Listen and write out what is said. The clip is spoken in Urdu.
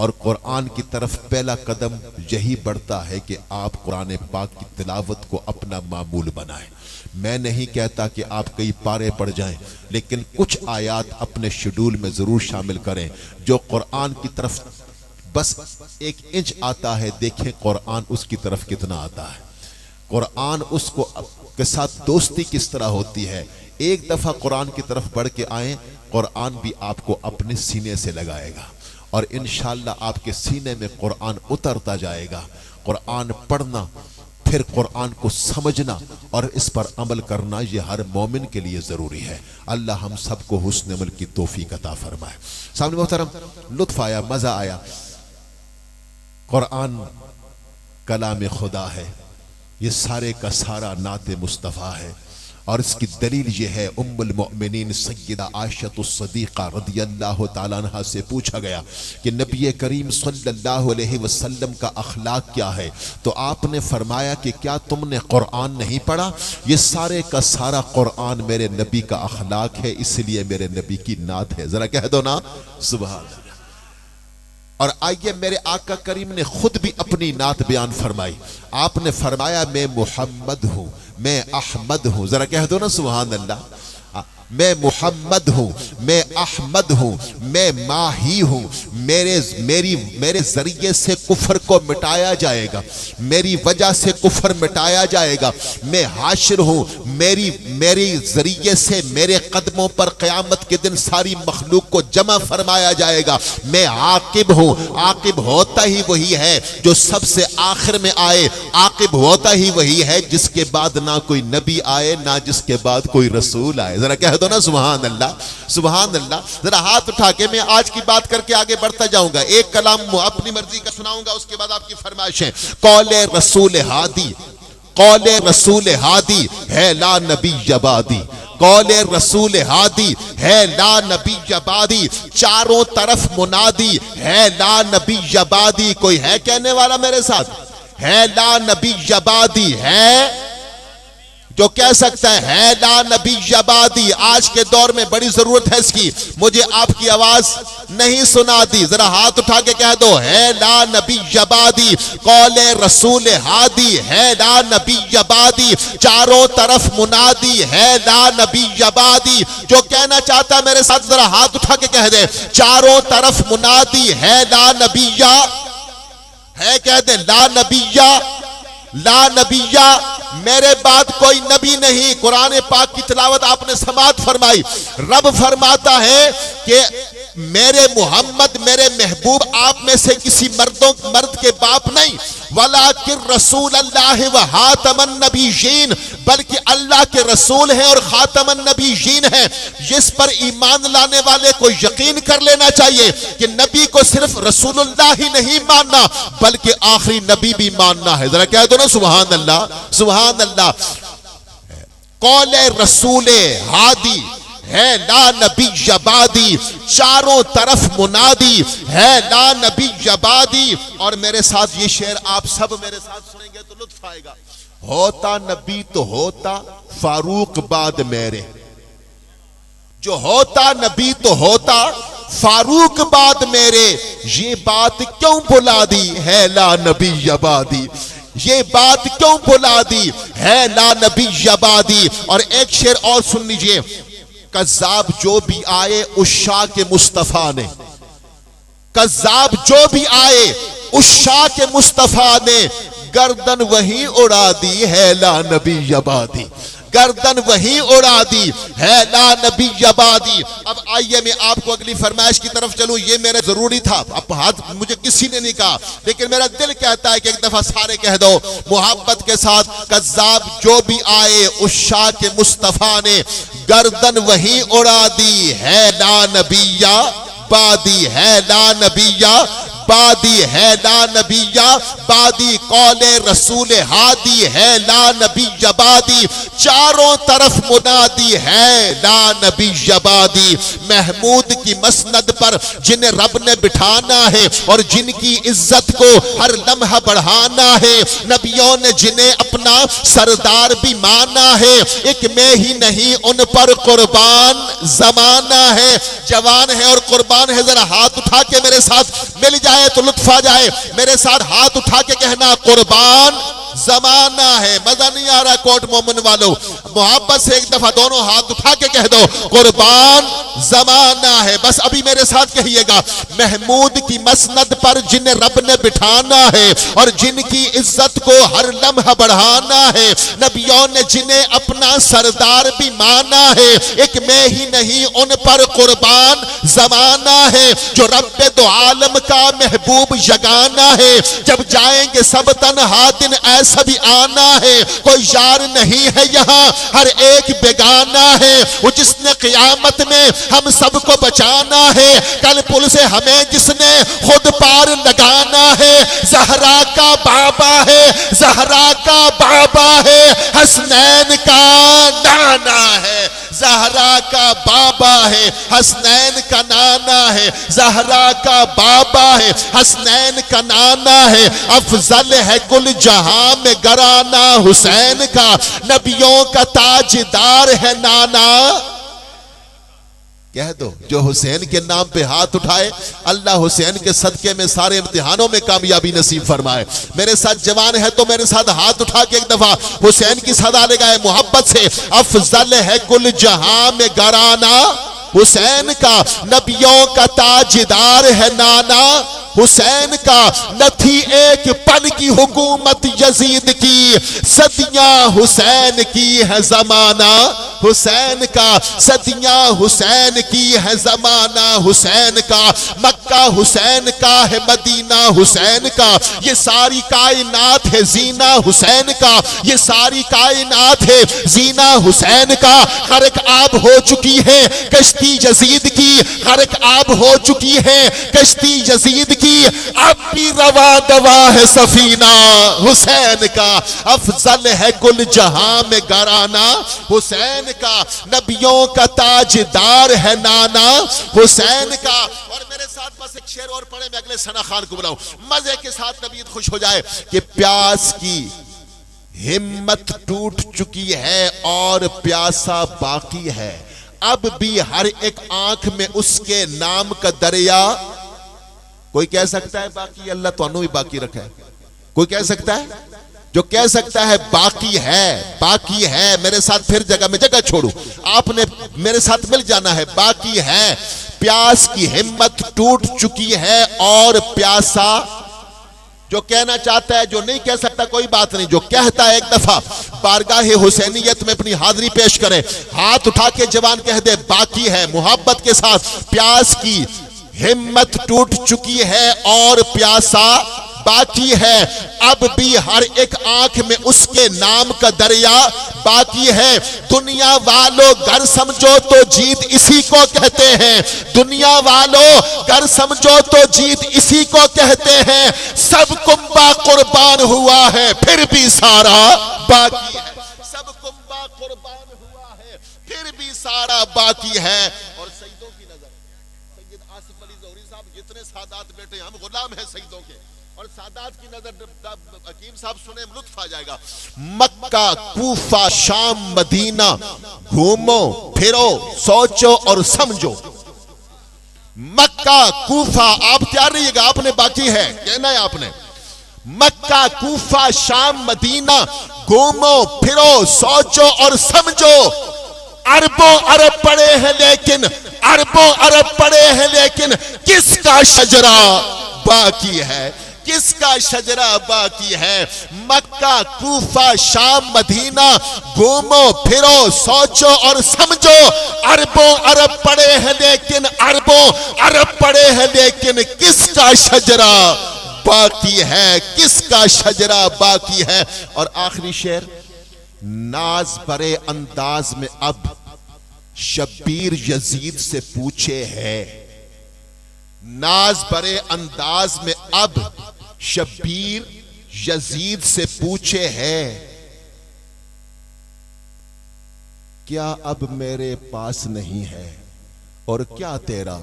اور قرآن کی طرف پہلا قدم یہی بڑھتا ہے کہ آپ قرآن پاک کی تلاوت کو اپنا معمول بنائیں۔ میں نہیں کہتا کہ آپ کئی پارے پڑھ جائیں، لیکن کچھ آیات اپنے شیڈول میں ضرور شامل کریں۔ جو قرآن کی طرف بس 1 انچ آتا ہے، دیکھیں قرآن اس کی طرف کتنا آتا ہے، قرآن اس کو کے ساتھ دوستی کس طرح ہوتی ہے۔ ایک دفعہ قرآن کی طرف بڑھ کے آئیں، قرآن بھی آپ کو اپنے سینے سے لگائے گا، اور انشاءاللہ آپ کے سینے میں قرآن اترتا جائے گا۔ قرآن پڑھنا، پھر قرآن کو سمجھنا اور اس پر عمل کرنا، یہ ہر مومن کے لیے ضروری ہے۔ اللہ ہم سب کو حسن عمل کی توفیق عطا فرمائے۔ سامنے محترم، لطف آیا، مزہ آیا۔ قرآن کلام خدا ہے، یہ سارے کا سارا نعت مصطفیٰ ہے، اور اس کی دلیل یہ ہے، ام المؤمنین سیدہ عائشہ الصدیقہ رضی اللہ تعالیٰ عنہ سے پوچھا گیا کہ نبی کریم صلی اللہ علیہ وسلم کا اخلاق کیا ہے، تو آپ نے فرمایا کہ کیا تم نے قرآن نہیں پڑھا؟ یہ سارے کا سارا قرآن میرے نبی کا اخلاق ہے، اس لیے میرے نبی کی نعت ہے۔ ذرا کہہ دو نا سبحان اللہ۔ اور آئیے میرے آقا کریم نے خود بھی اپنی نعت بیان فرمائی۔ آپ نے فرمایا میں محمد ہوں، میں احمد ہوں۔ ذرا کہہ دو نا سبحان اللہ۔ میں محمد ہوں، میں احمد ہوں، میں ماہی ہوں، میرے ذریعے سے کفر کو مٹایا جائے گا، میری وجہ سے کفر مٹایا جائے گا۔ میں حاشر ہوں، میری ذریعے سے میرے قدموں پر قیامت کے دن ساری مخلوق کو جمع فرمایا جائے گا۔ میں عاقب ہوں، عاقب ہوتا ہی وہی ہے جو سب سے آخر میں آئے، عاقب ہوتا ہی وہی ہے جس کے بعد نہ کوئی نبی آئے نہ جس کے بعد کوئی رسول آئے۔ ذرا کہہ دو نا سبحان اللہ، سبحان اللہ۔ ذرا ہاتھ اٹھا کے میں آج کی بات کر کے آگے بڑھتا جاؤں گا۔ ایک کلام اپنی مرضی کا سناؤں گا، اس کے بعد آپ کی فرمائشیں۔ قول رسول ہادی، قول رسول ہادی ہے لا نبی بعدی، قول رسول ہادی ہے لا نبی بعدی، چاروں طرف منادی ہے لا نبی بعدی۔ کوئی ہے کہنے والا میرے ساتھ؟ ہے لا نبی بعدی، ہے جو کہہ سکتا ہے لا نبی بعدی۔ آج کے دور میں بڑی ضرورت ہے اس کی، مجھے آپ کی آواز نہیں سنا دی، ذرا ہاتھ اٹھا کے کہہ دو ہے لا نبی بعدی، قول رسول ہادی ہے لا نبی بعدی، چاروں طرف منادی ہے لا نبی بعدی۔ جو کہنا چاہتا میرے ساتھ ذرا ہاتھ اٹھا کے کہہ دے، چاروں طرف منادی ہے لا نبی ہے، کہہ دے لا نبی لا نبیہ، میرے بعد کوئی نبی نہیں۔ قرآن پاک کی تلاوت آپ نے سماعت فرمائی، رب فرماتا ہے کہ میرے محمد، میرے محبوب آپ میں سے کسی مرد کے باپ نہیں، وَلَٰكِن رسول اللہ وَخَاتَمَ النَّبِيِّينَ، بلکہ اللہ کے رسول ہیں اور خاتم النبیین ہیں۔ جس پر ایمان لانے والے کو یقین کر لینا چاہیے کہ نبی کو صرف رسول اللہ ہی نہیں ماننا بلکہ آخری نبی بھی ماننا ہے۔ ذرا کہہ دو نا سبحان اللہ، سبحان اللہ۔ قول رسول ہادی ہے لا نبی بعدی، چاروں طرف منادی ہے لا نبی بعدی۔ اور میرے ساتھ یہ شعر آپ سب میرے ساتھ سنیں گے تو لطف آئے گا۔ ہوتا نبی تو ہوتا فاروق بعد میرے، جو ہوتا نبی تو ہوتا فاروق بعد میرے، یہ بات کیوں بلا دی ہے لا نبی بعدی، یہ بات کیوں بلا دی ہے لا نبی بعدی۔ اور ایک شعر اور سن لیجئے، کذاب جو بھی آئے عشاق مصطفیٰ نے، کذاب جو بھی آئے عشاق مصطفیٰ نے، گردن وہی اڑا دی ہے لا نبی بعدی، گردن وہی اڑا دی ہے لا نبی بعدی۔ اب آئیے میں آپ کو اگلی فرمائش کی طرف چلوں، یہ میرا ضروری تھا، اب ہاتھ مجھے کسی نے نہیں کہا لیکن میرا دل کہتا ہے کہ ایک دفعہ سارے کہہ دو محبت کے ساتھ، کذاب جو بھی آئے عشاق مصطفیٰ نے، گردن وہی اڑا دی ہے لا نبی بعدی، ہے لا نبی بعدی، ہے لا نبی بعدی، قول رسول ہادی ہے لا نبی بعدی، چاروں طرف منادی ہے لا نبی بعدی۔ محمود کی مسند پر جنہیں رب نے بٹھانا ہے اور جن کی عزت کو ہر لمحہ بڑھانا ہے، نبیوں نے جنہیں اپنا سردار بھی مانا ہے، ایک میں ہی نہیں ان پر قربان زمانہ ہے۔ جوان ہے اور قربان ہے، ذرا ہاتھ اٹھا کے میرے ساتھ مل جائے جائے تو لطف آ جائے. میرے ساتھ ہاتھ اٹھا کے کہنا قربان زمانہ ہے. مزہ نہیں آ رہا کوٹ مومن والو؟ محبت سے ایک دفعہ دونوں ہاتھ اٹھا کے کہہ دو قربان زمانہ ہے. بس ابھی میرے ساتھ کہیے گا. محمود کی مسند پر جنہیں رب نے بٹھانا ہے اور جن کی عزت کو ہر لمحہ بڑھانا ہے, نبیوں نے جنہیں اپنا سردار بھی مانا ہے, ایک میں ہی نہیں ان پر قربان زمانہ ہے. جو رب دو عالم کا محبوب یگانہ ہے, جب جائیں گے سب تنہا دن ایسا بھی آنا ہے. کوئی یار نہیں ہے یہاں, ہر ایک بیگانہ ہے. وہ جس نے قیامت میں ہم سب کو بچانا ہے, کل پل سے ہمیں جس نے خود پار لگانا ہے. زہرا کا بابا ہے, زہرا کا بابا ہے, حسنین کا نانا ہے. زہرا کا بابا ہے, حسنین کا نانا ہے. زہرا کا بابا ہے, حسنین کا نانا ہے. افضل ہے کل جہاں میں گرانا حسین کا, نبیوں کا تاجدار ہے نانا. کہہ دو جو حسین کے نام پہ ہاتھ اٹھائے, اللہ حسین کے صدقے میں سارے امتحانوں میں کامیابی نصیب فرمائے. میرے ساتھ جوان ہے تو میرے ساتھ ہاتھ اٹھا کے ایک دفعہ حسین کی صدا لگائے محبت سے. افضل ہے کل جہاں میں گرانا حسین کا, نبیوں کا تاجدار ہے نانا حسین کا. نہ تھی ایک پن کی حکومت یزید کی, صدیاں حسین کی ہے زمانہ حسین کا. صدیاں حسین کی ہے زمانہ حسین کا. مکہ حسین کا ہے, مدینہ حسین کا. یہ ساری کائنات ہے زینہ حسین کا, یہ ساری کائنات ہے زینہ حسین کا. غرق آب ہو چکی ہے کشتی یزید کی, غرق آب ہو چکی ہے کشتی یزید کی, اب بھی رواں دواں ہے سفینہ حسین کا. افضل ہے کل جہاں میں گرانا حسین کا, نبیوں کا تاجدار ہے نانا حسین کا. اور میرے ساتھ بس ایک شعر اور پڑھے, میں اگلے ثنا خان کو بلاؤں, مزے کے ساتھ طبیعت خوش ہو جائے. کہ پیاس کی ہمت ٹوٹ چکی ہے اور پیاسا باقی ہے, اب بھی ہر ایک آنکھ میں اس کے نام کا دریا. کوئی کہہ سکتا ہے باقی؟ اللہ تو انہوں بھی باقی رکھا ہے. کوئی کہہ سکتا ہے؟ جو کہہ سکتا ہے باقی ہے, باقی ہے. میرے ساتھ پھر جگہ میں جگہ چھوڑوں, آپ نے میرے ساتھ مل جانا ہے. باقی ہے, پیاس کی ہمت ٹوٹ چکی ہے اور پیاسا. جو کہنا چاہتا ہے, جو نہیں کہہ سکتا کوئی بات نہیں, جو کہتا ہے ایک دفعہ بارگاہ حسینیت میں اپنی حاضری پیش کرے, ہاتھ اٹھا کے جوان کہہ دے باقی ہے محبت کے ساتھ. پیاس کی ہمت ٹوٹ چکی ہے اور پیاسا باقی ہے, اب بھی ہر ایک آنکھ میں اس کے نام کا دریا باقی ہے. دنیا والوں گر سمجھو تو جیت اسی کو کہتے ہیں, دنیا والوں گر سمجھو تو جیت اسی کو کہتے ہیں. سب کنبہ قربان ہوا ہے پھر بھی سارا باقی ہے, سب کنبہ قربان ہوا ہے پھر بھی سارا باقی ہے. اور سیدوں کی نظر, سید آصف علی ظہری صاحب جتنے سادات بیٹے, ہم غلام ہیں سیدوں کے, اور سادات کی نظر حکیم صاحب سنے لطف آ جائے گا. مکہ کوفہ شام مدینہ گھومو پھرو سوچو اور سمجھو. مکہ کوفہ, آپ تیار رہیے گا, آپ نے باقی ہے کہنا ہے آپ نے. مکہ کوفہ شام مدینہ گھومو پھرو سوچو اور سمجھو. عربوں عرب پڑے ہیں لیکن, عربوں عرب پڑے ہیں لیکن کس کا شجرہ باقی ہے, کس کا شجرہ باقی ہے. مکہ کوفہ شام مدینہ گھومو پھرو سوچو اور سمجھو. عربوں عرب پڑے ہیں لیکن, عربوں عرب پڑے ہیں لیکن کس کا شجرہ باقی ہے, کس کا شجرہ باقی ہے. اور آخری شعر, ناز برے انداز میں اب شبیر یزید سے پوچھے ہے, ناز برے انداز میں اب شبیر یزید سے پوچھے ہے, کیا اب میرے پاس نہیں ہے اور کیا تیرا